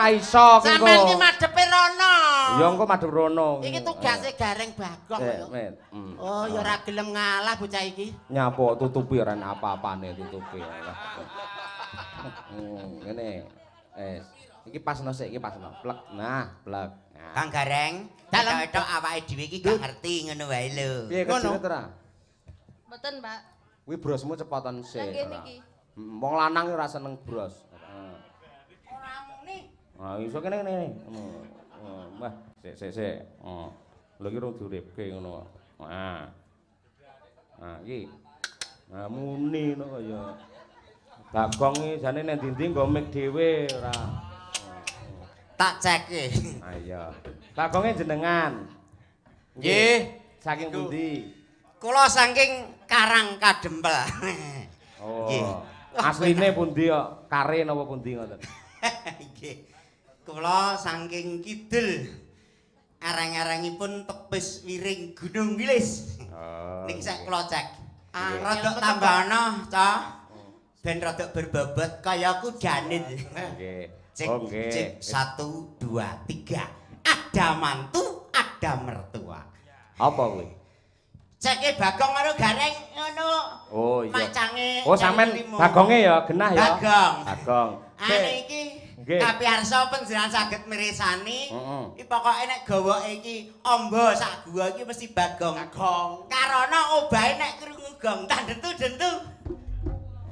Ra iso ki kok. Sampeyan ki madhepe rono. Ya engko madhep rono. Iki tugase Gareng Bagong ya. Oh, ya ora gelem ngalah bocah iki. Nyapa tutupi ora apa-apane tutupi. Ngene. Iki pasno sik, iki pasno. Plek. Nah, plek. Nah. Kang Gareng, tok awake dhewe iki gak ngerti ngono wae lho. Piye kesine ora? Mboten, Pak. Kuwi brosmu cepetan sik. Nggih niki. Wong lanang ora seneng bros. Ora muni. Ah iso kene. Wah, sik. Lho iki rung diuripke ngono. Nah. Nah, iki. Nah, muni ngono kaya. Bagong iki jane nek ndi-ndi nggo mik dhewe ora. Tak cekke. Ah iya. Bagonge jenengan. Nggih, Saking pundi? kula saking Karang Kadempel. Oh. Nggih. Asline pundi kok? Kare napa pundi ngoten? Nggih. Kula saking kidul. Areng-arengipun tebis wiring Gunung Wilis. Oh. Niki sak kula cek. Rada tambahana, Cah. Ben rada berbobot kaya kudanit. Nggih. Cek, Oh nggih. 1, 2, 3. Ada mantu, ada mertua. Apa kuwi? Ceke Bagong karo Gareng ngono. Oh iya. Macange. Oh sampean Bagonge ya genah ya. Bagong. Ane iki Nggih. kapiarsa panjenengan saged mirsani. Heeh. Iki pokoke nek gawa iki amba sak gua iki mesti Bagong. Karena obahe nek krungu gong tak dentu-dentu.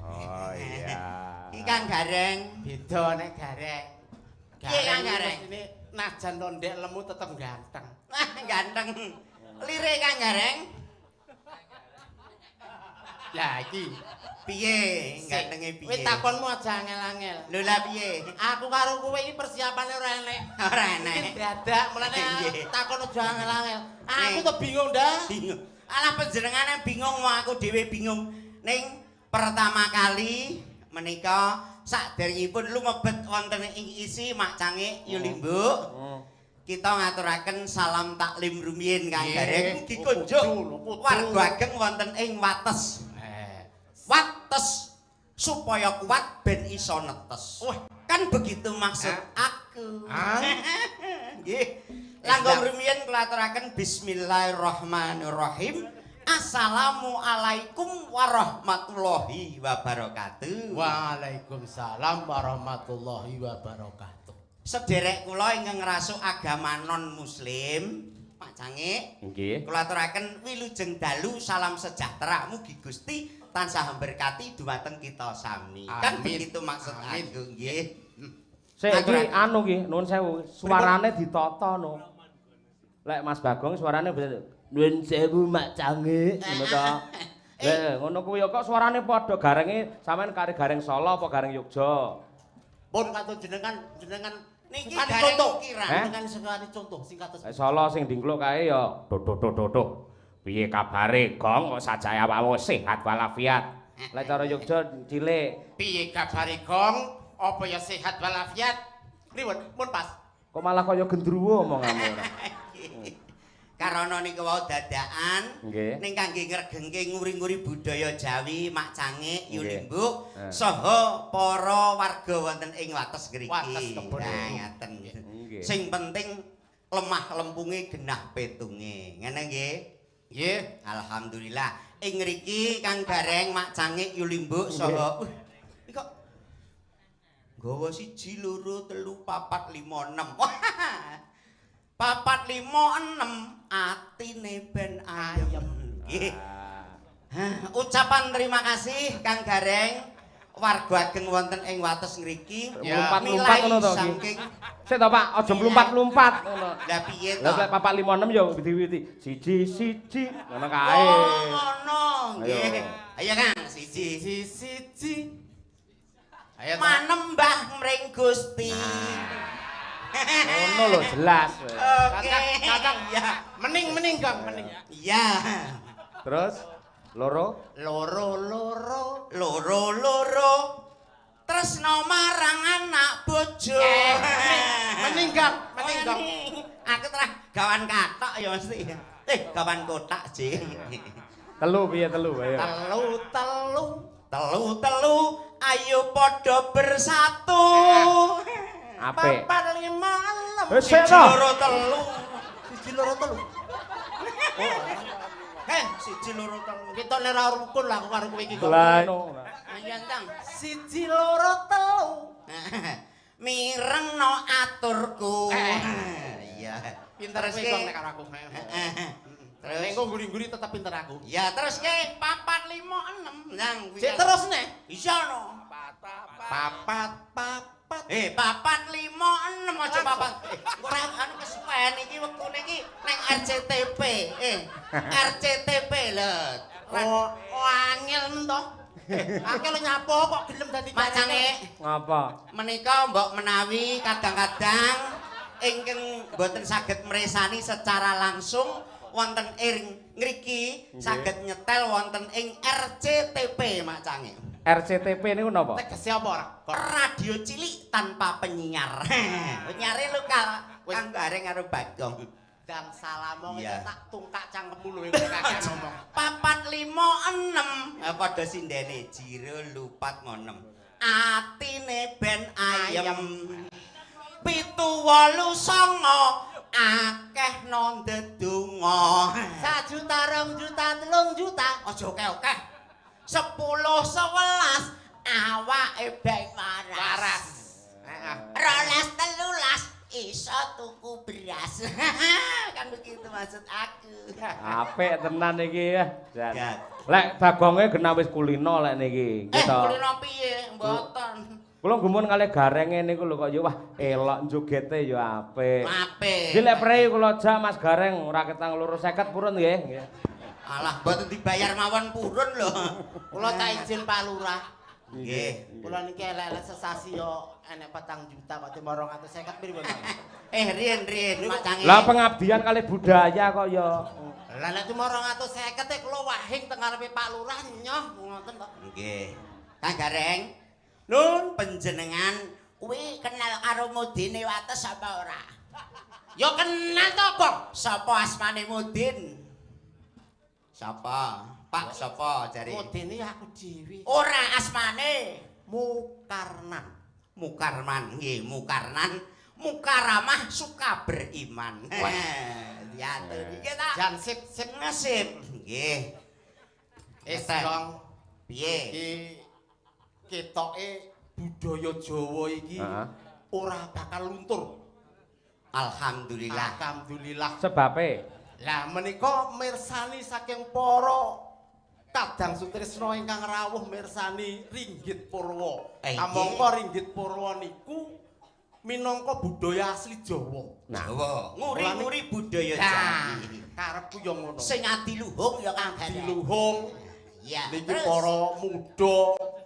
Oh iya. Iki Kang Gareng. Beda nek Gareng. Piye Kang Gareng? Ini najan ndek lemu tetep ganteng. Wah, ganteng. Lire Kang Gareng. Lah iki Piye? Gantenge piye? kowe takonmu aja angel-angel. Lho lah piye? Aku karo kowe iki persiapane ora enek. Ora Iki enek. dadak mulane Nggih. takon aja angel-angel. Aku Nih. tuh bingung dah. Bingung. Alah panjenengane bingung mau aku dhewe bingung. Ning pertama kali menika saderengipun lumebet wonten ing isi Makcange Yulimbuk. Kita ngaturaken salam taklim rumiyin Kang Gareng dikunjuk warga ageng wonten ing wates. Wates supaya kuat ben iso netes. Wah, kan begitu maksud aku. Nggih. Langgeng rumiyin kula aturaken bismillahirrahmanirrahim. Assalamualaikum warahmatullahi wabarakatuh. Waalaikumsalam warahmatullahi wabarakatuh. Sederek kula ingkang ngrasuk agama non muslim, Pak Cange. Nggih. Kula aturaken wilujeng dalu salam sejahtera mugi Gusti tansah berkati dumateng kita sami. Kan Amin. begitu maksud Amin. aku nggih. Sik iki anu ki, nuwun sewu. Suarane ditata no. Lek Mas Bagong suarane nuwun sewu Mak Cange ngono to. Lah ngono kuwi kok suarane padha garenge sampean kare Gareng Solo apa Gareng Yogya? Pun kata jenengan Niki singkati Gareng contoh. ukiran. Jenengan singkati contoh singkat. Solo sing dingkluk kae ya dodo. Piye kabare Gong kok sajake awakmu sehat walafiat. Lek cara Yogya cilik Piye kabare Gong? Apa ya sehat walafiat? Pripun? Pun pas. kok malah kaya gendruwo omonganmu ora. Karana niku wau dadakan Nggih. ning kangge ngregengke nguri-nguri budaya Jawi, Mak Cange, Yulimbuk Eh. saha para warga wonten ing wates ngriki. Wates kebon Nah, itu. ngaten. Nggih. Sing penting lemah lempunge genah petunge. Ngene nggih. Nggih. Alhamdulillah. Ing ngriki Kang Gareng, Mak Cange, Yulimbuk saha iki kok nggawa 1 2 3 4 5 6. Wah. 4 5 6 atine ben ayem. Nggih. Ucapan terima kasih Kang Gareng warga ageng wonten ing wates ngriki. Mlumpat-mlumpat ngono to iki. Saking Sik to Pak, aja mlumpat-mlumpat ngono. lah piye to? Lah lek 456 ya witi-witi. Siji ngono kae. Oh, ngono. Nggih. Ayo. Ayo Kang, siji. Siji. Ayo. Manembah mring Gusti. Ngono lho jelas. Oke. Kakak. Ya. Mening Kang, mening. Iya. Terus loro Loro. Loro. Tresno marang anak bojo. Mening Kang. Aku terah gawan katok ya mesti. Gawan kotak, Jing. telu piye telu ayo. Telu. Telu, ayo padha bersatu. Apik. 4 5 6. Wis sik to. 1 2 3. Oh. Heh, 1 2 3. kita ora rukun lah karo kowe iki kok. Lah Ayo Tang. 1 2 3. Mirengno aturku. Iya. Pinter Terus kowe ke? kok nek karo aku. Terus Engko guri-guri tetep pinter aku. ya terus ke 4 5 6 nang kuwi. Sik terus nih. Iso no. Papat. 4 5 6 aja papat. Ora anu kesuwen iki wektune iki nang RCTP. RCTP lho. Oh, angel men to. Angel nyapo kok gelem dadi Macange ngapa? menika mbok menawi kadang-kadang ingkang boten saged mresani secara langsung wonten ing ngriki saged nyetel wonten ing RCTP Macange. RCTP niku napa? Tegese apa ora? Radio cilik tanpa penyiar. Penyiare lokal Kang Gareng karo Bagong. Dan salamong Iya. tak tungkak cangkemmu lho kakek ngomong. 4 5 6 padha sindene jiro lupat ngonem. Atine ben ayem. 7 8 9 akeh no ndedonga. 1 juta 2 juta 3 juta. Aja akeh-akeh. 10 11 awake bae waras. Heeh. 12 13 iso tuku beras. Kan begitu maksud aku. Apik tenan iki ya. Jan. Ya. Lek bagonge genah wis kulino lek niki. Gitu. Kulino piye? Mboten. Kula gumun kalih garenge niku lho kok ya wah elok njogete ya apik. Apik. Iki lek prei kula jak Mas Gareng ora ketang 250 purun nggih. Nggih. Alah mboten dibayar mawon purun lho. Kula tak izin Pak Lurah. Nggih. Kula niki elek-elek sesasi yo enek 4 juta kok timbo 250 pripun. Rien Macange. Lah pengabdian kalih budaya kok ya. Lah nek timbo 250 kula wahing teng ngarepe Pak Lurah nyoh ngoten to. Nggih. Kang Gareng. Nun panjenengan kuwi kenal karo Mudine Wates apa ora? Yo kenal to, Bang. Sapa asmane Mudin? Sapa? Pak sapa jare? Modene aku dhewe. Ora asmane Mukarnan. Mukarman, nggih, Mukarnan. Mukaramah suka beriman. Ya, iki ta. Jan sip Ngesip. Nggih. Dong. Piye? Iki ketoke budaya Jawa iki Heeh. ora bakal luntur. Alhamdulillah. Alhamdulillah. Sebabe Lah menika mirsani saking para kadang sutresna ingkang rawuh mirsani Ringgit Purwa. Kamangka Ringgit Purwa niku minangka budaya asli Jawa. Jawa. Nguri-nguri budaya Nah, Jawa. karepku yo ngono. Sing adiluhung ya Kang Gareng. Diluhung Iya. niki Terus? para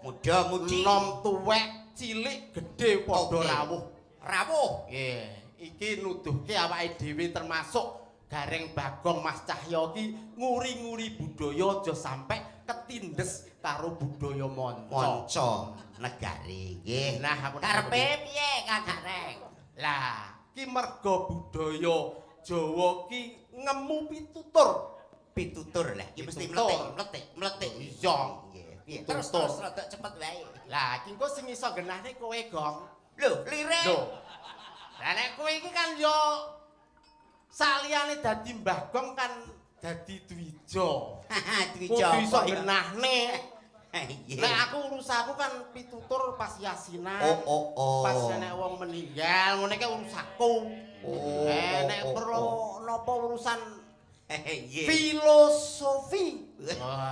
Muda-mudi. nom tuwek, cilik, gedhe padha Oke. rawuh. Rawuh. Nggih, iki nuduhke awake dhewe termasuk Gareng Bagong Mas Cahya iki nguri-nguri budaya aja sampe ketindes karo budaya manca. Manca negari nggih. Nah, aku karepe piye Kang Gareng? Lah, ki merga budaya Jawa ki ngemu pitutur. Pitutur lah, iki mesti Pitutur. mletik. Iya. Nggih. Piye? Pitutur. Terus rada cepet wae. Lah, ki engko sing iso genahne kowe, Gong. Lho, lirik. Lho. Lah nek kowe iki kan yo saliyane dadi Mbah Gong kan dadi Dwija. Dwija. Kudu iso apa ya? genahne. Iya. Nek aku urusanku kan pitutur pas yasinan. Oh. Pas nek wong meninggal, ngene ki urusanku. Nek perlu napa urusan Iya. filosofi.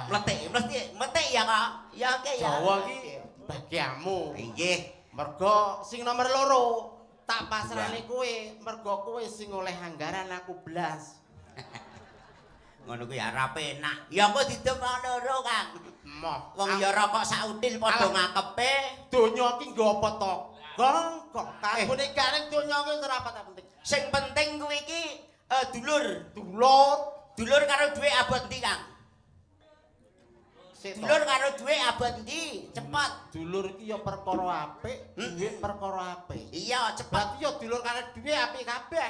Mletik ya Kak. Ya oke ya. Jawa ki bagiamu. Nggih. Mergo sing nomor 2 tak pasrahne kowe, mergo kowe sing oleh anggaran aku blas. Ngono kuwi arep enak. Ya kok didem loro, Kang. Moh, Wong ya rokok saudil padha ngakepe. donya ki nggo apa to? Gong, kanggo nek gareng donya ki ora apa penting. Sing penting kuwi iki dulur. Dulur, Dulur karo duwe abot ndi, Kang? sik to. Dulur karo duwe abot ndi? Cepet. Dulur ki ya perkara apik, duwe perkara apik. Iya, cepet. Berarti ya dulur karo duwe apik kabeh.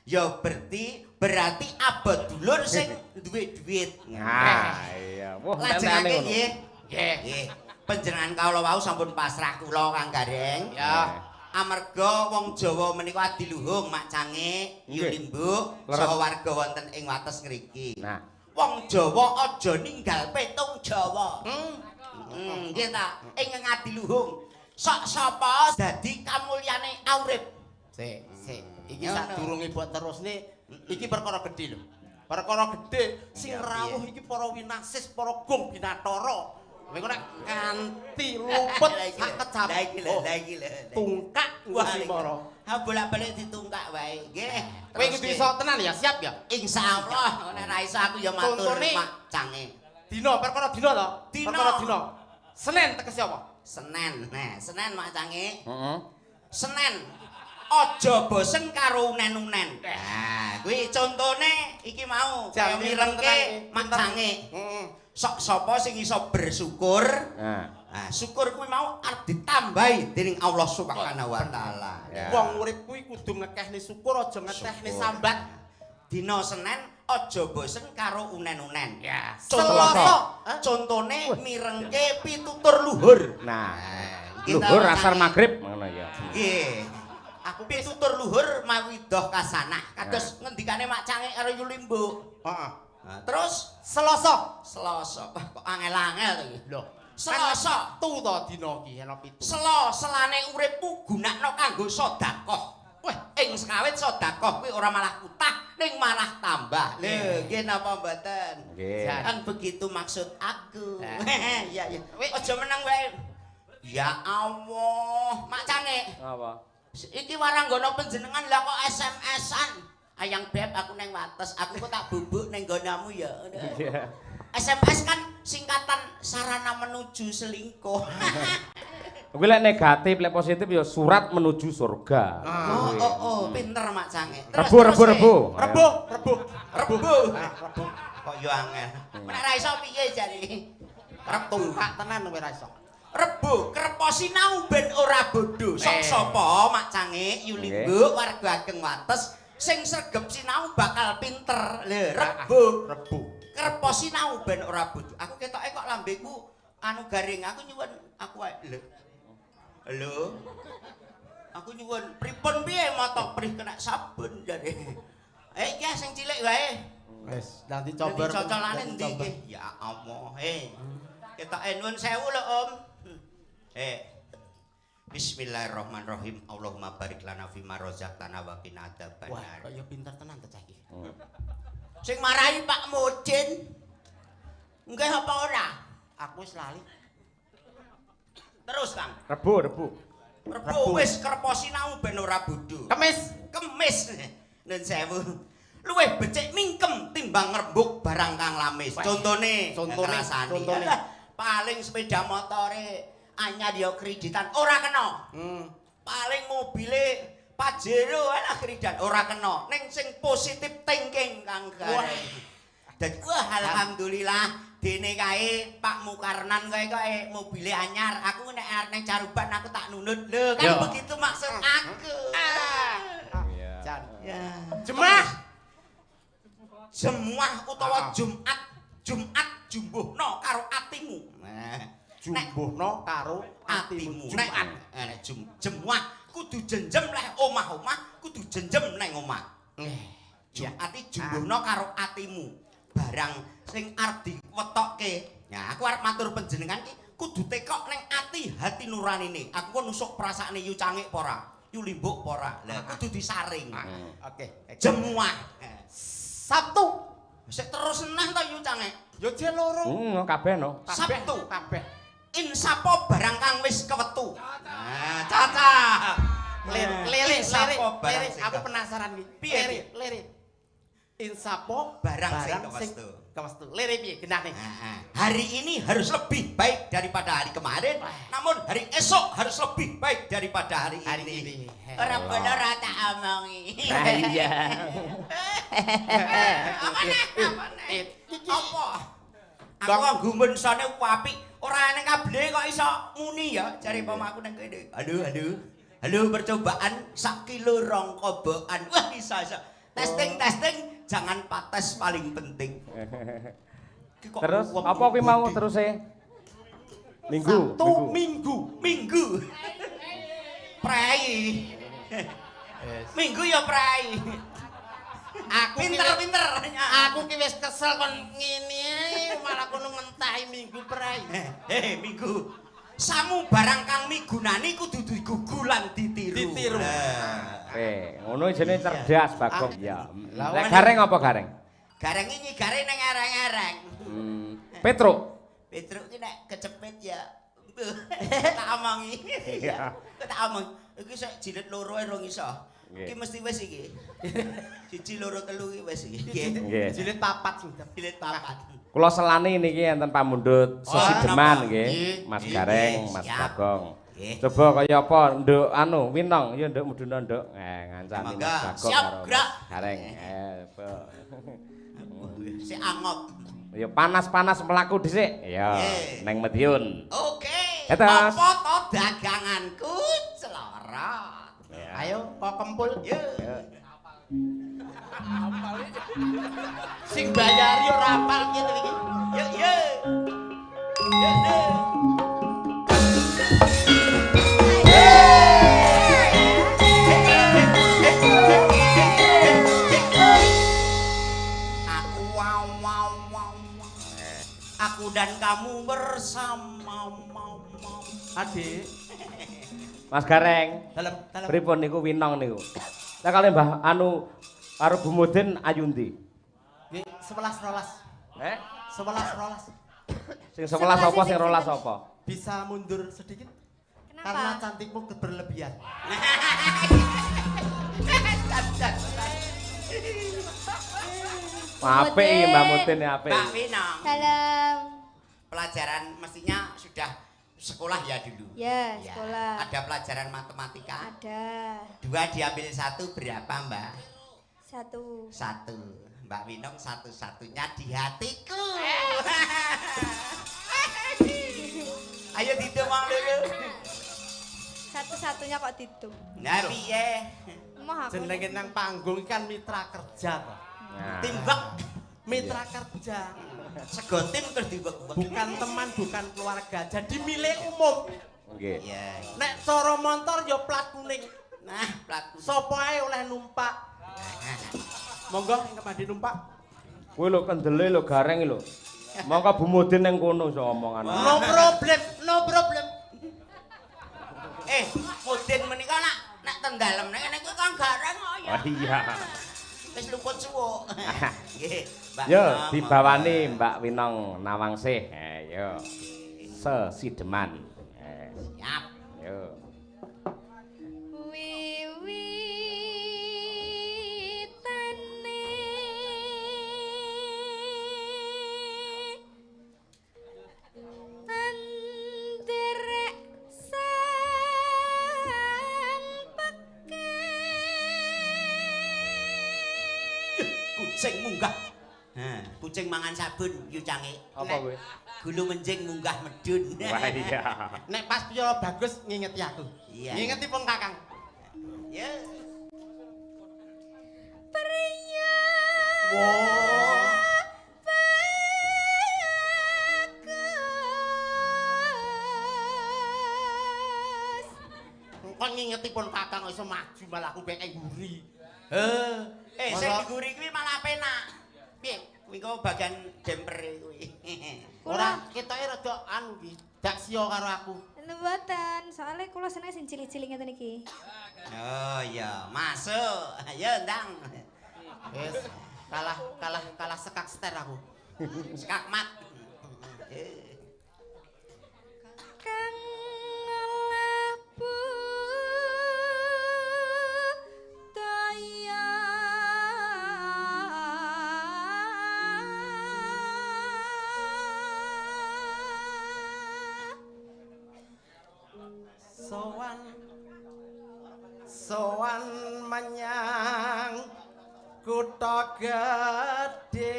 Ya berarti abot dulur sing duwe duit. Nah, iya. Wah, Lajengake nggih. Nggih. Nggih. Panjenengan kawula wau sampun pasrah kula Kang Gareng. Ya. Amarga wong Jawa menika adiluhung Mak Cange, Yulimbu, saha warga wonten ing wates ngriki. Nah, wong Jawa aja ninggal petung Jawa. Nggih ta, ing adiluhung. Sok sapa dadi kamulyane urip. Sik. Iki sadurunge buat terusne iki perkara gedhe lho. Perkara gedhe sing rawuh iki para winasis, para gong binathara. Kowe nek kanthi luput sak kecap. Lah iki lho. Tungkak ngusi para. Ha bolak-balik ditungkak wae. Nggih. Kowe iki iso tenan ya, siap ya? Insyaallah, nek ra iso aku ya matur Mak Cange. Dina, perkara dina to? Dina. Perkara dina. Senin tegese apa? Senen. Nah, Senen Mak Cange. heeh. Senen. Aja bosen karo unen-unen. Nah, kuwi contone iki mau kaya mirengke Mak Cange. Heeh. Sok sapa sing iso bersyukur. Nah, Nah, syukur kuwi mau arep ditambahi dening Allah Subhanahu wa taala. Ya. Wong urip kuwi kudu ngekehne syukur aja ngekehne sambat. Dina Senin aja bosen karo unen-unen. Ya. Selasa contone mirengke pitutur luhur. nah. Kita Luhur Mak asar Cange. magrib ngono ya. Nggih. Aku pitutur luhur mawidah kasanah. Kados ngendikane Mak Cange karo Yulimbu. Heeh. Nah, terus Selasa. kok angel-angel to iki. Lho, Selasa tu to dina iki ana 7. selane uripmu gunakno kanggo sedekah. Wah, ing sekawit sedekah kuwi ora malah kutah, ning malah tambah. Lho, nggih napa mboten? Nggih. Kan begitu maksud aku. Iya, iya. Aja meneng wae. Ya Allah, Mak Cange. Apa? Iki waranggana panjenengan lah kok SMS-an. Ayang beb aku neng wates, aku kok tak bubuk neng gonamu ya. Iya. SMS kan singkatan sarana menuju selingkuh. Kuwi lek negatif, lek positif ya surat menuju surga. Pinter Mak Cange. Rebo. Rebo. Kok yo angel. Nek ra iso piye jare? Tungkak tenan kowe ra iso. Rebo, kerep sinau ben ora bodho. Sok sapa Mak Cange, Yulimbu, warga ageng wates sing sregep sinau bakal pinter. Lho, rebo. Kerep sinau ben ora bodho. Aku ketoke kok lambeku anu garing. Aku nyuwun aku wae. Halo. Aku nyuwun pripun piye motok prih kena sabun jare. Iki sing cilik wae. Wis, nanti coba Cocolane endi iki? Ya Allah. Ketoke nuwun sewu lho, Om. Bismillahirrahmanirrahim. Allahumma barik lana fima razaqtana wa qina adzabannar. Wah, kok ya pinter tenan ta cah iki. Sing marahi Pak Mudin. Nggih apa ora? Aku wis lali. Terus, Kang. Rebo. Rebo wis kerep sinau ben ora bodho. Kemis. Nun sewu. Luwih becik mingkem timbang ngrembug barang kang lamis. Contone. Paling sepeda motore anyar ya kreditan ora kena. Paling mobile Pajero lah kreditan ora kena. Ning sing positif thinking Kang Gareng. Dadi alhamdulillah dene kae Pak Mukarnan kae mobile anyar. Aku nek arep ning Caruban aku tak nunut. Lho kan begitu maksud aku. Jan. Ya. Jemaah utawa Jumat jumbuhno karo atimu. Jumbuhno karo Atimu. Nek jemaah kudu jenjem leh omah-omah, kudu jenjem neng omah. Jumat iki jumbuhno karo atimu. Barang sing arep diwetokke. Ya, aku arep matur panjenengan iki kudu tekok neng ati hati nuranine. Aku kok nusuk perasaane Yu Cange apa ora? Yu Limbuk apa ora? Lah kudu disaring. Oke. Jemuah. Sabtu. Sik terus senah to Yu Cange. Yo je loro. Kabeh no. Sabtu. Kabeh. Insapo barang kang wis kewetu. Nah, caca. Lirik. Barang sing Aku penasaran iki. Piye? Lirik. Insapo Barang sing kewestu. kewestu. Lirik piye genane? Hari ini harus lebih baik daripada hari kemarin. Namun hari esok harus lebih baik daripada hari ini. Ora bener ora tak omongi. Iya. Apa? Aku nggumun sane apik. Ora ning kabeh kok iso muni ya jare pamaku nang kene. Halo percobaan 1 kilo rong kobokan. Wah iso. Testing jangan pates paling penting. Terus apa kuwi mau teruse? Minggu. Minggu. Prai. Minggu ya prai. Aku Pinter. Aku ki wis kesel kon ngene ae malah kono ngentahi minggu prai. Minggu. Samu barang kang migunani kudu digugu lan ditiru. Ngono jenenge cerdas Bagong. Ya. Lah, Gareng apa gareng? Gareng iki gareng nang areng-areng. Petruk. Petruk ki nek kecepet ya. Tak omongi. Iya. Tak omong. Iki sik jilid loro ae rong iso. Iki mesti wis iki. 1 2 3 iki wis iki. Nggih. Jilid 4 sudah. Jilid 4. Kula selani niki enten pamundhut Sesideman napa? nggih, Mas Gareng, Mas Siap. Bagong. Nggih. Coba kaya apa nduk anu Winong, ya nduk muduna nduk. Ngancani Mas Mangga. Bagong Siap, karo gerak. Mas Gareng. Si angot. Ya panas-panas mlaku dhisik. Ya, Nggih. neng Madiun. Oke. Etos. Apa to daganganku celorot. Ya. Ayo kok kempul. Yo. Sing bayari ora apal ngene iki. Yo yo. Yo yo. Aku wow. Aku dan kamu bersama. Adik, Mas Gareng, dalam pripun niku Winong niku? Lah kali Mbah anu karo Bu Mudin ayundi. nggih 11 rolas. 11 rolas. Sing 11 apa sing 12 apa? Bisa mundur sedikit? Kenapa? Karena cantikmu berlebihan. Apik iki Mbah Mudin ya apik. Mbak Winong, Salam. pelajaran mestinya sudah sekolah ya dulu. Ya, Ya. sekolah. Ada pelajaran matematika. Ada. 2 diambil 1 berapa Mbak? 1. 1. Mbak Winong satu-satunya di hatiku. Ayo ditemang dulu. Satu-satunya kok ditu. Nah piye? Moh aku. Jenenge nang panggung kan mitra kerja to. Nah. Timbek Mitra kerja. sego tim terus dimbek. Bukan teman, bukan keluarga. Jadi milik umum. Nggih. Iya. Nek cara motor ya plat kuning. Nah, plat. Sopo ae oleh numpak. Monggo ingkang badhe numpak. Kuwi lho kendele lho Gareng lho. Mongko Bu Mudin ning kono iso omongan. No problem, no problem. Mudin menika nak ten dalem nek niku Kang Gareng kok ya. Oh iya. Wis luput suwuk. Nggih, Mbak. Yo Winong, dibawani Mbak Winong Nawangsih. Yo. Sesideman. Siap. Yo. Wiwitane anderek sampeke Kucing munggah. Kucing mangan sabun yu cange. Apa kuwi? Gulu menjing munggah medun. Wah iya. Nek pas piye bagus ngingeti aku. Iya. Ngingeti pun Kakang. Ya. priya Wow. bagus. Kok ngingeti pun Kakang iso maju malah aku pengen nguri. Sing diguri kuwi malah penak. Piye? Kuwi kok bagian dempere kuwi. Ora ketoke rada anu iki, dak sia karo aku. Mboten, soalnya kula seneng sing cilik-cilik ngeten iki. Oh iya, masuk. Ayo ndang. Wis kalah sekak ster aku. Skakmat. Kang labu daya sowan menyang kutha gedhe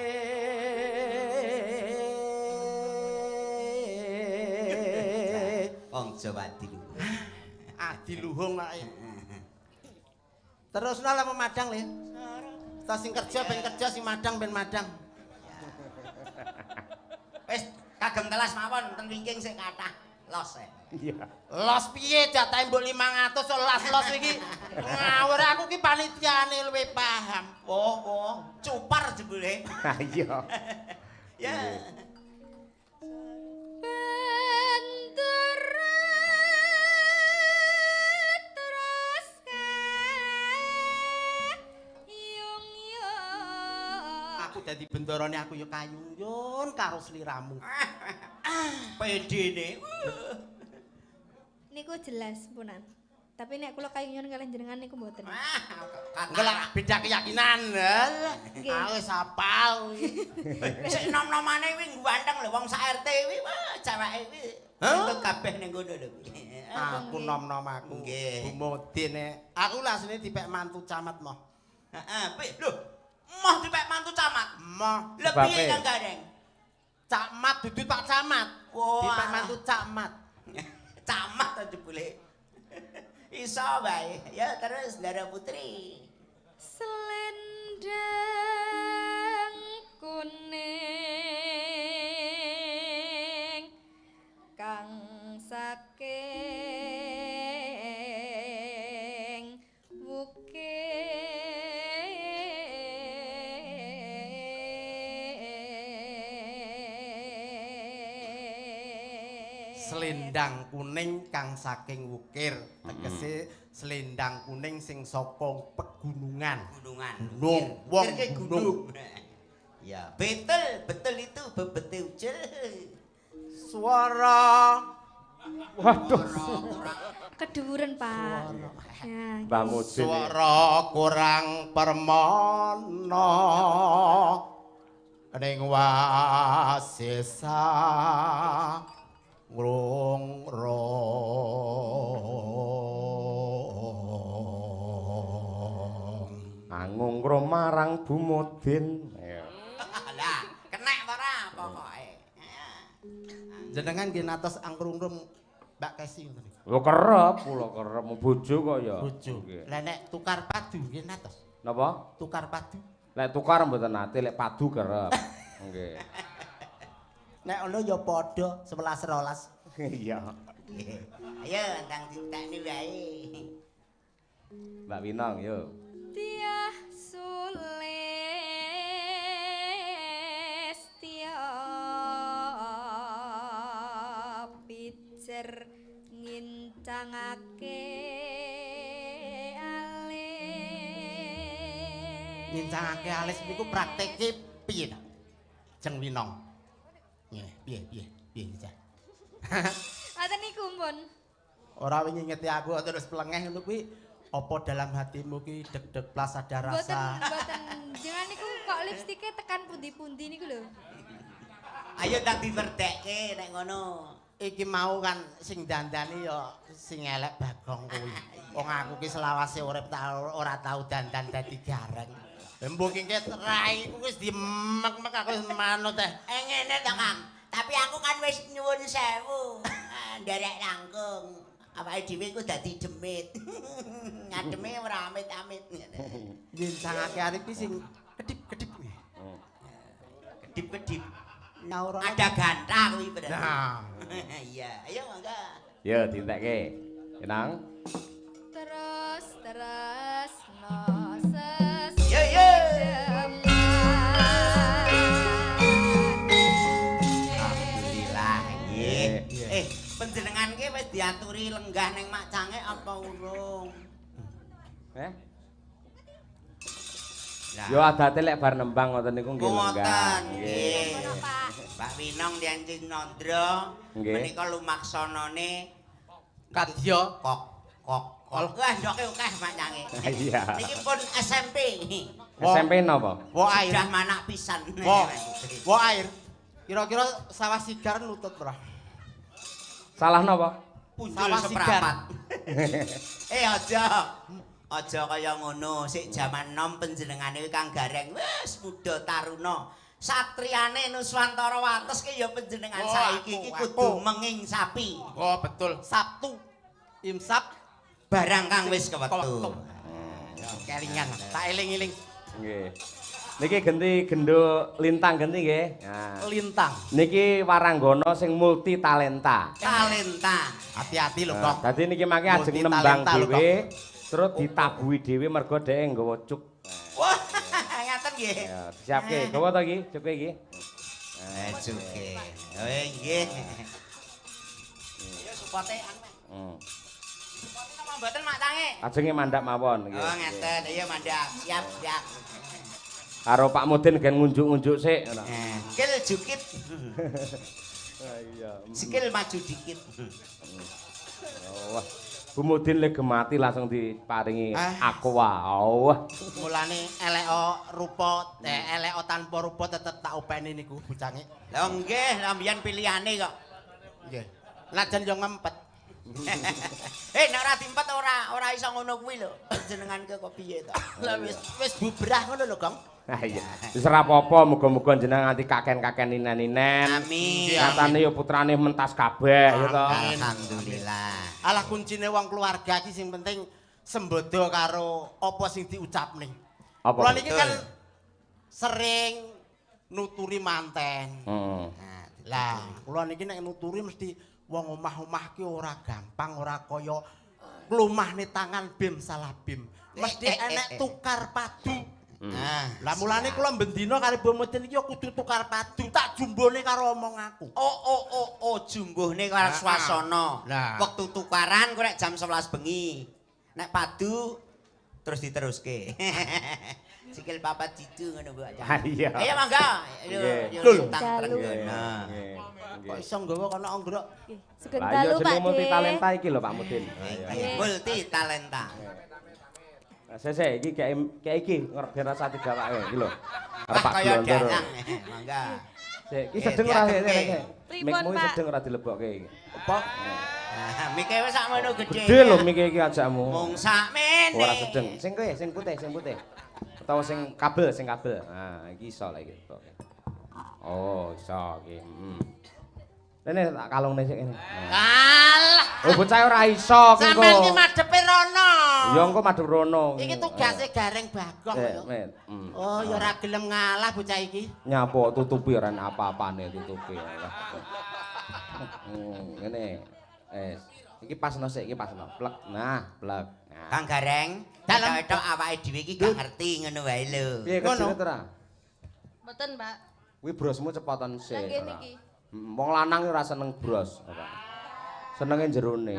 Wong Jawa Diluhung. Diluhung nek. Terus nala memadang le. Ta sing kerja ben kerja sing madang ben madang. Wis kagem telas mawon ten wingking sing kathah. Los. Iya. Los piye jatahe mbok 500 los iki. Ngawur aku ki panitiane luwih paham. Oh, cupar jebule. Ha iya. Ya. Aku dadi bendarane aku ya kayungyon karo sliramu. Pedene. Niku jelas punan. Tapi nek kula kayunyon kalian jenengan niku mboten. Enggak lah, beda keyakinan. Nggih. Aku wis hafal. Sik nom-nomane kuwi ganteng lho wong sak RT kuwi wah ceweke kuwi. Itu kabeh ning ngono lho. Aku nom-nom aku. Nggih. Bu Modin aku lasine dipek mantu camat moh. Heeh, lho. Moh dipek mantu camat. Moh Lha Sebabe. piye Kang Gareng? camat dudu Pak Camat. Wah. Dipek mantu camat. Camat aja boleh. Iso bae. Ya terus Dara Putri. Selendang kuning kang saking wukir. Selendang kuning kang saking wukir. Tegese selendang kuning sing saka pegunungan. Gunungan. Gunung, wong Kira-kira gunung. Ya, betul itu betul. Suara Waduh. Keduren, Pak. Ya, Mbah Mudin. suara kurang permono ning wasesa ngrung-rung. Angungro marang Bu Mudin. Ya. Lah, kena ora pokoke. Jenengan nggih natos angkrung-rung Mbak Kesi ngoten niku. Lho kerep, kula kerep bojo kok ya. Bojo. Nggih. Lah nek tukar padu nggih natos. Napa? Tukar padu. Lek tukar mboten nate, lek padu kerep. Nggih. Nek ono ya padha 11 12. Iya. Ayo ndang ditekni wae. Mbak Winong yo. Tiah Sulestia pijer ngincangake alis. Ngincangake alis niku praktike piye ta? Jeng Winong. Nggih, piye Cah? Ngoten niku pun. Ora wingi ngeti aku terus plengeh ngono kuwi apa dalam hatimu ki deg-deg plas ada Mboten rasa. jangan niku kok lipstike tekan pundi-pundi niku lho. Ayo ndang diwerdekke nek ngono. Iki mau kan sing dandani ya sing elek Bagong kuwi. Wong aku ki selawase urip ora tau dandan dadi gareng. Mbok ki rai ku wis dimek-mek aku wis manut teh. Ngene to Kang. Tapi aku kan wis nyuwun sewu. Nderek langkung. Awake dhewe ku dadi demit. Ngademe ora amit-amit ngene. Ngincangake arep ki sing kedip-kedip. Kedip-kedip. Nah, ora Ada gantah kuwi berarti. Nah, Iya, ayo mangga. Yo ditekke. Kenang? Terus no ses. Yo yo. Alhamdulillah nggih. Panjenengan ki wis diaturi lenggah ning Mak Cange apa urung? Lah, Yo adate lek bar nembang ngoten niku nggih lenggah. ngoten Nggih. nggih. Ngono, Pak. Mbak Winong Dianjing Nandra Nggih. menika lumaksanane kadya kok. Wah, ndoke akeh Mak Cange. Iya. Niki pun SMP. SMP napa? wo air. Sudah manak pisan. Wo air. Kira-kira sawah sigar nutut ora? Salah napa? Punjul Sawah seprapat. Aja kaya ngono. Sik jaman nom panjenengane Kang Gareng wis muda taruna. Satriane Nuswantara Wates ki ya panjenengan Oh, saiki iki aku. kudu menging sapi. Oh, betul. Sabtu imsak Barang kang wis kewektu. kewektu. Ya, kelingan. Tak eling-eling. Nggih. Niki genti gendo lintang genti nggih. Nah. Lintang. Niki waranggana sing multi talenta. Talenta. Hati-hati lho, Nah, Kong. dadi niki mangke ajeng Multi nembang talenta lho, dhewe terus ditabuhi dhewe mergo dhek nggawa cuk. Wah, ngaten nggih. Ya, disiapke. Gawa to iki cuke iki. Juke. Oh nggih. Ya supote anu. Supote napa mboten Mak Cange? Ajenge mandhap mawon nggih. Oh ngeten, iya mandhap. Siap, siap. Karo Pak Mudin gen ngunjuk-ngunjuk sik ngono. Sikil jukit. Iya. Sikil maju dikit. Wah. Bu Mudin le gemati langsung diparingi aqua. Wah. Mulane eleko rupa, eleko tanpa rupa tetep tak openi niku bocange. Lah nggih, lambian pilihane kok. Nggih. Lajan yo ngempet. Nek ora diempet ora iso ngono kuwi lho. Jenenganke kok piye to? Lah wis bubrah ngono lho, Gong. Ah iya. Wis ora apa-apa, muga-muga jenengan nganti kaken-kaken inen-inen. Amin. Nyatane ya putrane mentas kabeh ya to. Alhamdulillah. Alah kuncine wong keluarga iki sing penting sembodo karo apa sing diucapne. Apa? Kula niki kan sering nuturi manten. Heeh. Lah, kula niki nek nuturi mesti wong omah-omah ki ora gampang, ora kaya lumahne tangan bim salah bim. Mesti enek tukar padu. Lah mulane kula bendina karo Bu Mudin iki kudu tukar padu, tak jumbone karo omong aku. Oh, jumbuhne karo swasana. Wektu tukaran kok nek jam 11 bengi. Nek padu terus diteruske. Sikil papat jitu ngono Bu. Iya. Ayo mangga. Lho. Kok iso nggawa kono anggrek. Sugeng Lah iya dalu Pak jeneng multi De. talenta iki lho Pak Mudin. Multi talenta. Sese iki kayak iki ben rasa digawake iki lho. Arep Wah Pak kaya Blondor. dalang. Mangga. Sik, iki sedeng ora sik. Pripun, Mikmu Pak? sedeng ora dilebokke iki. Apa? Mike wis sakmono gedhe. Gede lho miki iki ajakmu. Mung sakmene. Ora sedeng. Sing kowe sing putih, sing putih. Utawa sing kabel, sing kabel. Nah, iki iso lah iki. Oh, iso iki. Rene tak kalungne sik ngene. Alah. Oh, bocah ora iso ki kok. Sampeyan ki madhepe rono. Ya engko madhep rono. Iki tugase gareng bagong lho. Oh, ya ora gelem ngalah bocah iki. Nyapa tutupi ora ana apa-apane tutupi. Ngene. Iki pasno sik, iki pasno. Plek. Nah, plek. Nah. Kang Gareng, dalem-dalem awake dhewe iki gak ngerti ngono wae lho. Piye kecil ora? Mboten, Pak. Kuwi brosmu cepotan sik. Lah ngene iki. Wong lanang ora seneng bros, ora. Senenge jerone.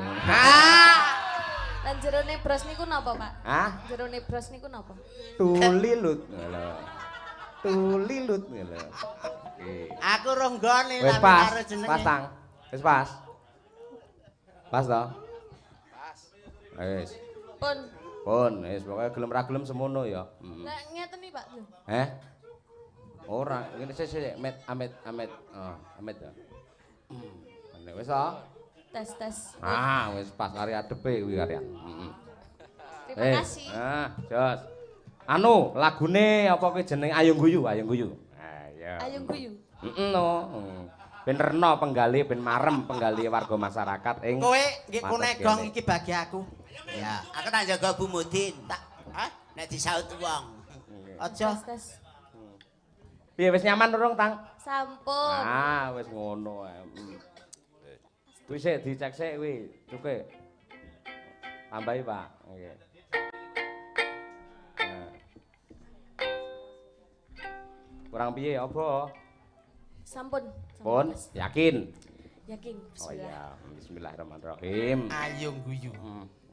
Lan jerone bros niku napa, Pak? Hah? Jerone bros niku napa? Tulilut. Lho. Tulilut lho. Aku roh nggone Wis tapi pas, karo jenenge. pas tang. Wis pas. Pas to? Pas. Wis. Pun, wis pokoke gelem ra gelem semono ya. Lah ngeten iki, Pak. Heh? Ora, ngene sik Amit. Oh, Amit ya. Nek wis to? Tes. Wis pas kari adepe kuwi karian. Terima kasih. Jos. Anu, lagune apa kuwi jeneng Ayung Guyu. Ah, ya. Ayung guyu. No. Ben rena penggali, ben marem penggali warga masyarakat ing Kowe nggih kunegong iki bagi aku. Ya, aku tak jaga Bu Mudin, tak nek disaut wong. Aja. Tes. Piye wis nyaman urung, Tang? Sampun. Wis ngono ae. Kuwi sik dicek sik kuwi, cuke. Tambahi, Pak. Nggih. Kurang piye apa? Sampun. Pun, yakin? Yakin. Oh Bismillah. iya, bismillahirrahmanirrahim. Ayung guyu.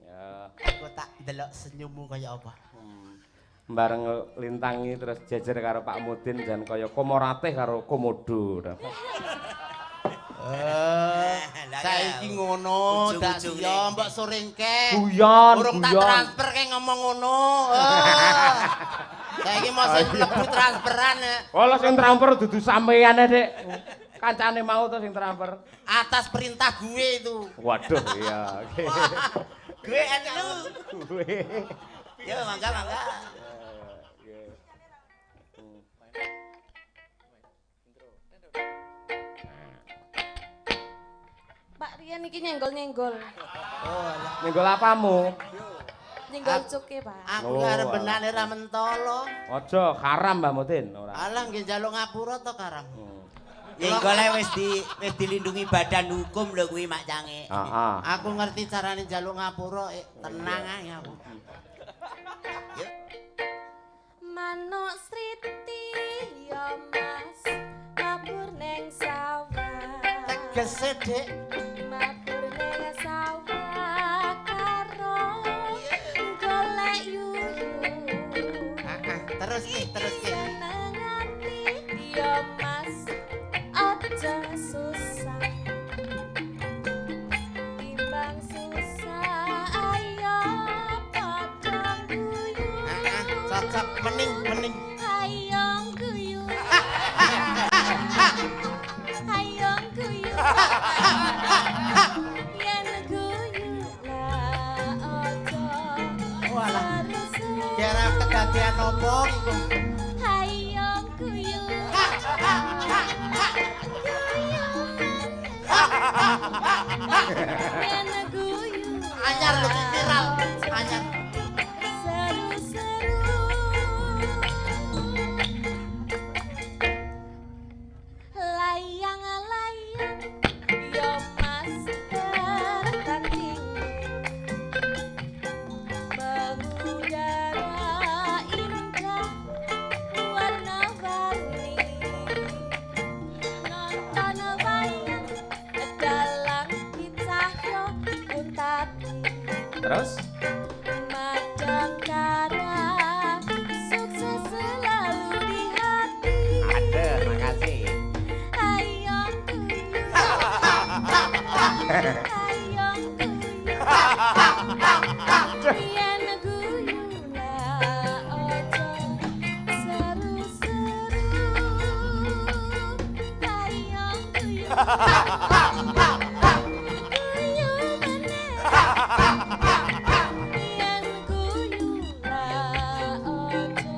Ya. Aku tak ndelok senyummu kaya apa. Bareng lintangi terus jejer karo Pak Mudin dan kaya komorateh karo komodo. Saiki ngono, dak ya mbok soringke. Guyon, Urung tak transfer ke ngomong ngono. Saiki mosok mlebu transferan. Ola sing transfer dudu sampeyan, Dik. Kancane mau to sing transfer. Atas perintah gue itu. Waduh, iya. Gue anu. Gue. Yo, mangga. Pak Rian iki nyenggol-nyenggol. Oh, Nyenggol apamu? Nyenggol cuke, Pak. Aku arep benane ra mentolo. Aja haram Mbah Mutin ora. Alah nggih njaluk ngapura to karam. Nyenggole wis dilindungi badan hukum lho kuwi Mak Cange. Heeh. Aku ngerti carane njaluk ngapura, tenang ae aku. Manuk Sriti ya Mas, mabur ning sawah. Tegese, Dik. Mabur ning sawah karo golek yuyu. Terus ki. Seneng ati ya Mas, aja susah. Timbang susah ayo padha guyu. Cocok mening. Hayong guyu. Hayong guyu. Yen guyu lah aja. Walah. Terus Kira kedadian opo iku? hayong guyu. Yen guyu. Anyar lho viral. Anyar. Seru-seru. Layang-layang yo Mas tertanding. Mengudara indah warna-warni. Nonton wayang dalang cahya untati. Terus Madang kara sukses selalu di hati. ada, makasih. Hayong guyu. Hayong guyu. Yen guyu lah ojo seru-seru. Hayong guyu. Guyu meneh. Yen guyu lah ojo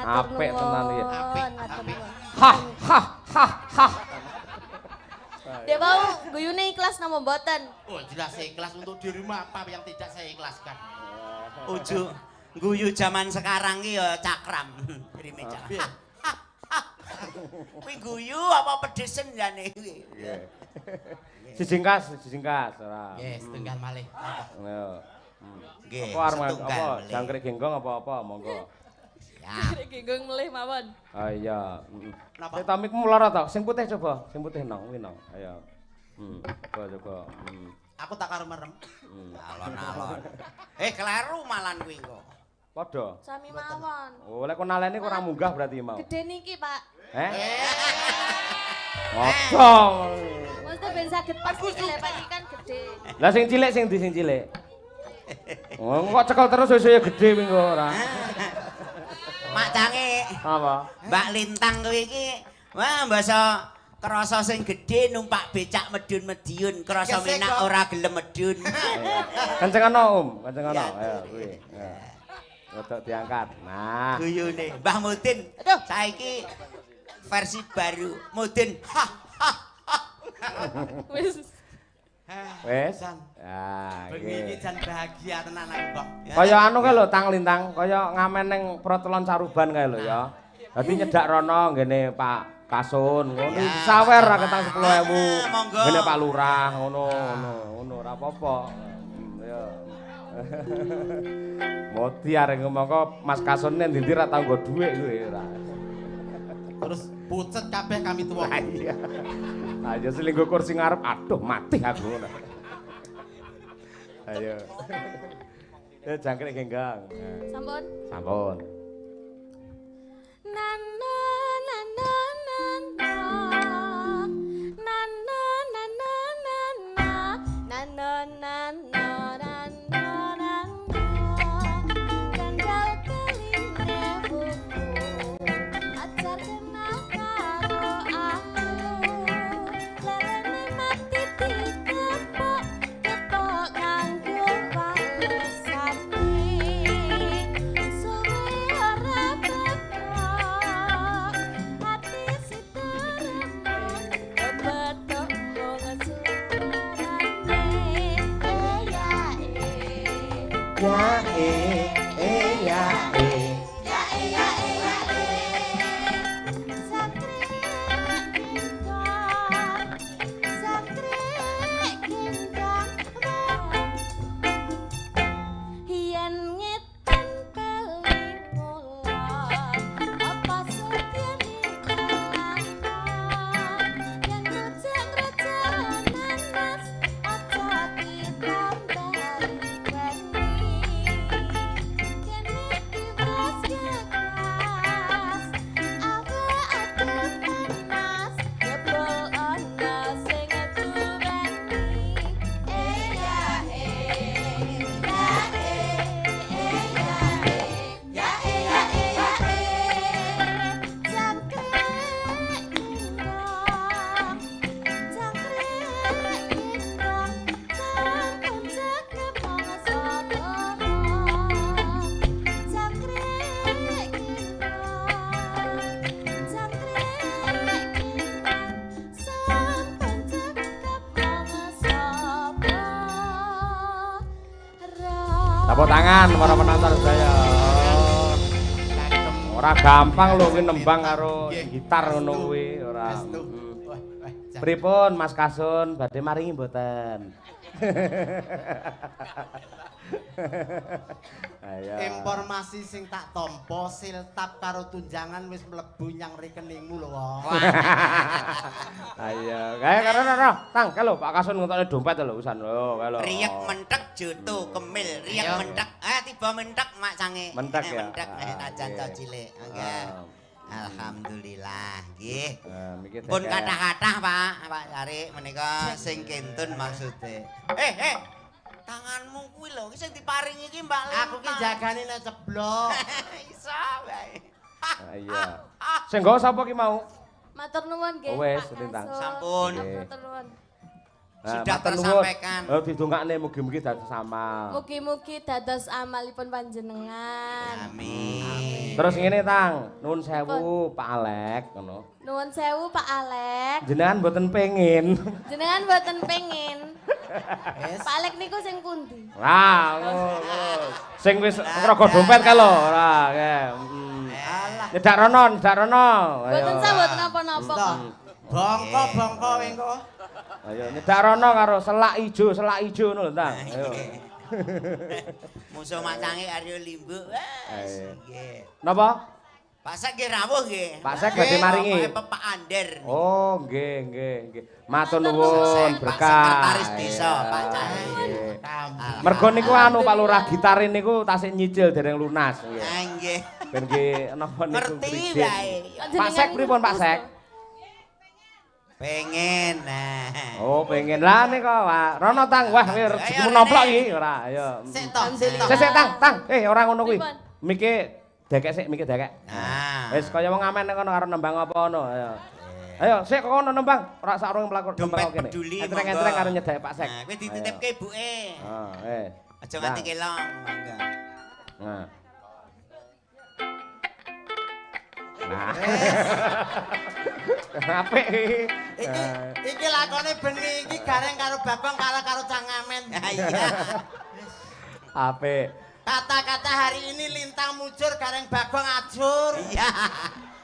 Apik tenan iki. Matur nuwun. Hah hah hah hah. Dia mau guyune ikhlas napa mboten? Oh, jelas saya ikhlas untuk dirimu apa yang tidak saya ikhlaskan. Ojo guyu zaman sekarang ki ya cakram. Rime cak. Piye? Kuwi guyu apa pedesen jane kuwi? Sisingkas ora. Yes, tunggal malih. Yo. Nggih. Apa arep setunggal apa? melih. Jangkrik genggong apa monggo. Ya. Genggong melih mawon. Ah iya. Napa? Sing tamikmu lara ta? Sing putih coba, sing putih nong, kuwi nong. Ayo. Coba. Aku tak karo merem. Alon-alon. Kleru malan kuwi kok. Padha. Sami mawon. Oh, lek kon naleni kurang munggah berarti mau. Gede niki, Pak. Ojo. Maksudnya ben saged pas iki lek Pak iki kan gede. Lah sing cilik sing ndi sing cilik? Oh, kok cekel terus saya gede kuwi kok ora. Mak Cange. Apa? Mbak Lintang kuwi iki wah basa krasa sing gedhe numpak becak medun-mediun, krasa Gesek menak kok. ora gelem medun. Kencengano, kencengano. Ayo kuwi. Rodok diangkat. Nah. Guyune Mbah Mudin. Aduh. Saiki versi baru Mudin. Wis. Wes. Jan. Ya, Bengi iki iki. jan bahagia tenan aku, Bang. Kaya anu kae lho Tang Lintang, kaya ngamen ning Protelon Saruban kae lho ya. Dadi nyedak rono nggene Pak Kasun, ngono Ya. sawer ra ketang 10.000. Monggo. Ngene Pak Lurah, ngono ora apa-apa. Ya. Moti areng mongko Mas Kasun nek ndi ra tau nggo dhuwit kuwi ora. Terus pucet kabeh kami tuwa. Ah, iya. Ayo selinggo kursi ngarep, aduh mati aku ngono. Ayo. Ya jangkrik genggang. Sampun. Sampun. Na na na na na na. Na na na na na na. Na na na na na na na. Tanggal keline buku. Ajar kenal karo aku. Lelene mati dikepok. Kepok nganggo walesane. Suwe ora bebas. Tepuk tangan para penonton saya. Ora gampang lho kuwi nembang karo gitar ngono kuwi, ora. Pripun Mas Kasun badhe maringi mboten? Ayo. Informasi sing tak tampa siltap karo tunjangan wis mlebu nyang rekeningmu lho. Ayo, kae karo Tang, kalau Pak Kasun ngentokne dompet lho wisan lho, kalau. Riek mentek juto kemil, riek mentek. Tiba mentek mak cange. Mentek ya. Mentek ajan to cilik. Nggih. Alhamdulillah nggih. Pun kathah-kathah Pak Sari menika sing kentun maksude. Tanganmu kuwi lho sing diparingi iki Mbak Lintang. Aku ki jagane nek ceblok. Iso wae. Iya. Sing nggawa sapa ki mau? Matur nuwun nggih. Wes, Pak Lintang. Kasun. Sampun. Matur nuwun. Sudah tersampaikan. Oh, didongakne mugi-mugi dados amal. Mugi-mugi dados amalipun panjenengan. Amin. Terus ngene Tang, nuwun sewu Pak Alek ngono. Nuwun sewu Pak Alek. Jenengan mboten pengin. Jenengan mboten pengin. Pak Alek niku sing pundi? Lah, ngono. Sing wis ngrogo dompet ka lho, ora nggih. Nyedak rono. Mboten sawet napa-napa kok. Bongko wengko. Ayo nyedak rono karo selak ijo ngono lho, Tang. Ayo. Musuh macange Aryo Limbu. Nggih. Napa? Pak Sek nggih rawuh nggih. Pak Sek badhe maringi. Pak Ander. Oh, nggih. Matur nuwun berkah. Sekretaris desa Pak Cahyo. Mergo niku anu Pak Lurah gitar niku tasik nyicil dereng lunas nggih. Nggih. Ben nggih napa niku. Ngerti wae. Pak Sek pripun Pak Sek? Pengen. Nah. Oh, pengen lah nih kok, Pak. Rono Tang, wah rezekimu nomplok iki ora. Ayo. Sik to. Sik Tang. Ora ngono kuwi. Miki dekek. Nah. Wis kaya wong amen kono karo nembang apa ngono. Ayo, sik kono nembang. Ora sak urung mlaku nembang kene. Peduli. Entreng-entreng karo nyedhek Pak Sek. Nah, kowe dititipke ibuke. Aja nganti kelong. Mangga. Nah. Nah. Apik iki. Iki lakone bengi iki gareng karo Babang kalah karo Cangamen. Iya. Apik. Kata-kata hari ini Lintang mujur gareng Babang ajur. Iya.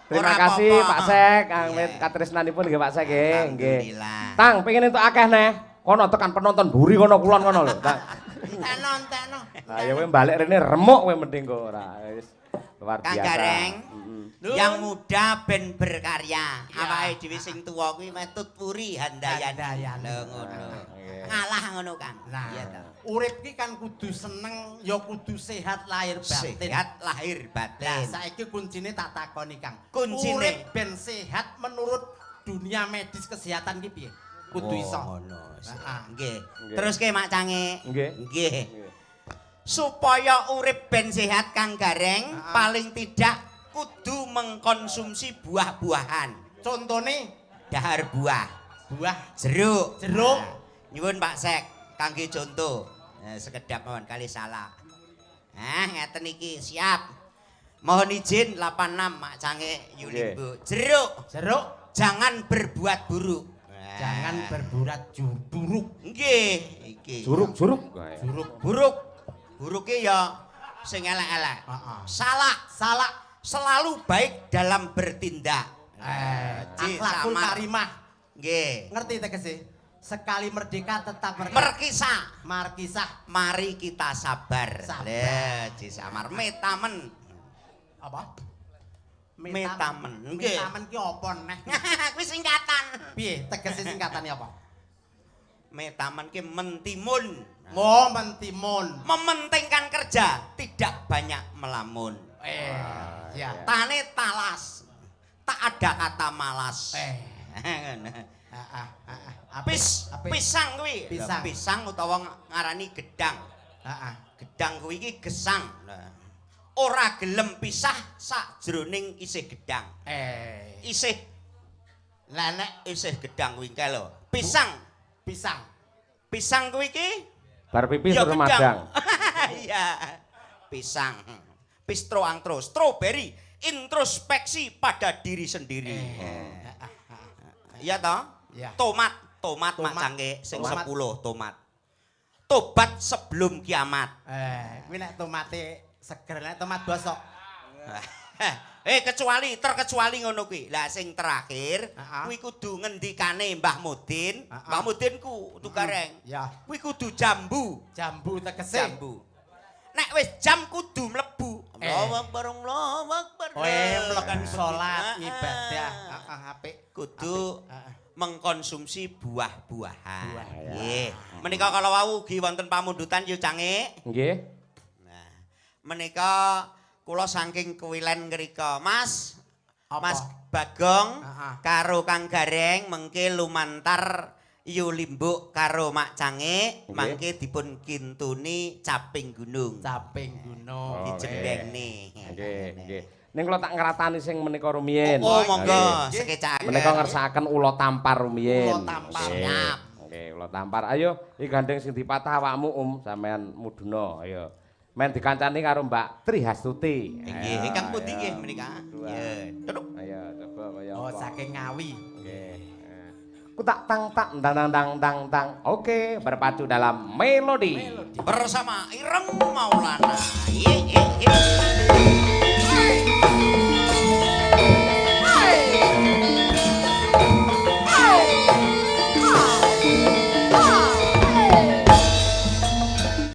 Terima kasih Pak Sek, Angwit katresnanipun nggih Pak Sek nggih. Tang, pengen entuk akeh neh. Kono tekan penonton buri kono kulon kono lho, Tang. Entekno. Lah ya kowe balik rene remuk kowe mending kok ora. Wis luar biasa. Kang Gareng. Yang muda ben berkarya. Awake dhewe sing tuwa kuwi meh tutpuri handayan. Lho ngono. Ngalah ngono Kang. Iya to. Urip ki kan kudu seneng, ya kudu sehat lahir batin. Sehat lahir batin. Lah saiki kuncine tak takoni Kang. Kuncine. Urip ben sehat menurut dunia medis kesehatan ki piye? Kudu iso. Ngono. Nggih. Terus ke Mak Cange. Nggih. Supaya urip ben sehat Kang Gareng, paling tidak kudu mengkonsumsi buah-buahan. Contone dahar buah. Buah Jeruk. Jeruk. Nyuwun Pak Sek, kangge contoh. Sekedap mawon kali salah. Ngeten iki siap. Mohon izin 86 Mak Cange Yulimbu. Jeruk. Jangan berbuat buruk. Jangan berbuat buruk. Nggih, iki. Juruk. Buruk. Buruke ya sing elek-elek. Salah, salah. Selalu baik dalam bertindak. Akhlakul karimah. Nggih. Ngerti tegese? Sekali merdeka tetap merdeka. Merkisah. Markisah. Mari kita sabar. Sabar. Lah, Cisamar metamen. Apa? Metamen. Nggih. Metamen ki apa neh? Kuwi singkatan. Piye tegese singkatane apa? Metamen ki mentimun. Oh, mentimun. Mementingkan kerja, tidak banyak melamun. Ya. Tane talas. Tak ada kata malas. Pisang kuwi. Pisang. Pisang utawa ngarani gedang. Gedang kuwi iki gesang. Ora gelem pisah sakjroning isih gedang. Isih Lenek isih gedang kuwi kae lho. Pisang. Pisang kuwi iki Bar pipis ya terus madang. Iya. Pisang. Pistro angtro, strawberry, introspeksi pada diri sendiri. Iya toh? Ya. Tomat mak cangke sing 10 tomat. Tobat sebelum kiamat. Kuwi nek tomate seger, nek tomat bosok. Terkecuali ngono kuwi. Lah sing terakhir kuwi kudu ngendikane Mbah Mudin. Mbah Mudinku tukareng. Ya. Kuwi kudu jambu. Jambu tegese. Jambu. Nek wis jam kudu mlebu. Allahu Akbar. Mlebu salat ibadah. Apik. Kudu mengkonsumsi buah-buahan. Nggih. Menika kala wau ugi wonten pamundutan yu cange. Nggih. Nah, menika kula saking Kewilen ngrika, Mas. Mas Bagong karo Kang Gareng mengke lumantar yu limbuk karo Mak Cange mangke dipun kintuni caping gunung. Caping gunung. Dijembengne. Nggih. Ning kula tak ngratani sing menika rumiyin. Oh, monggo sekecake. Menika ngersakaken ula tampar rumiyin. Ula tampar. Siap. Nggih, ula tampar. Ayo, iki gandeng sing dipatah awakmu sampean muduna. Ayo. Men dikancani karo Mbak Trihastuti. Nggih, ingkang pundi nggih menika? Nggih. Ayo, coba kaya Oh, apa. saking Ngawi. Nggih. Ku tak tang tang. Oke, berpacu dalam melodi. Bersama Ireng Maulana. Ye.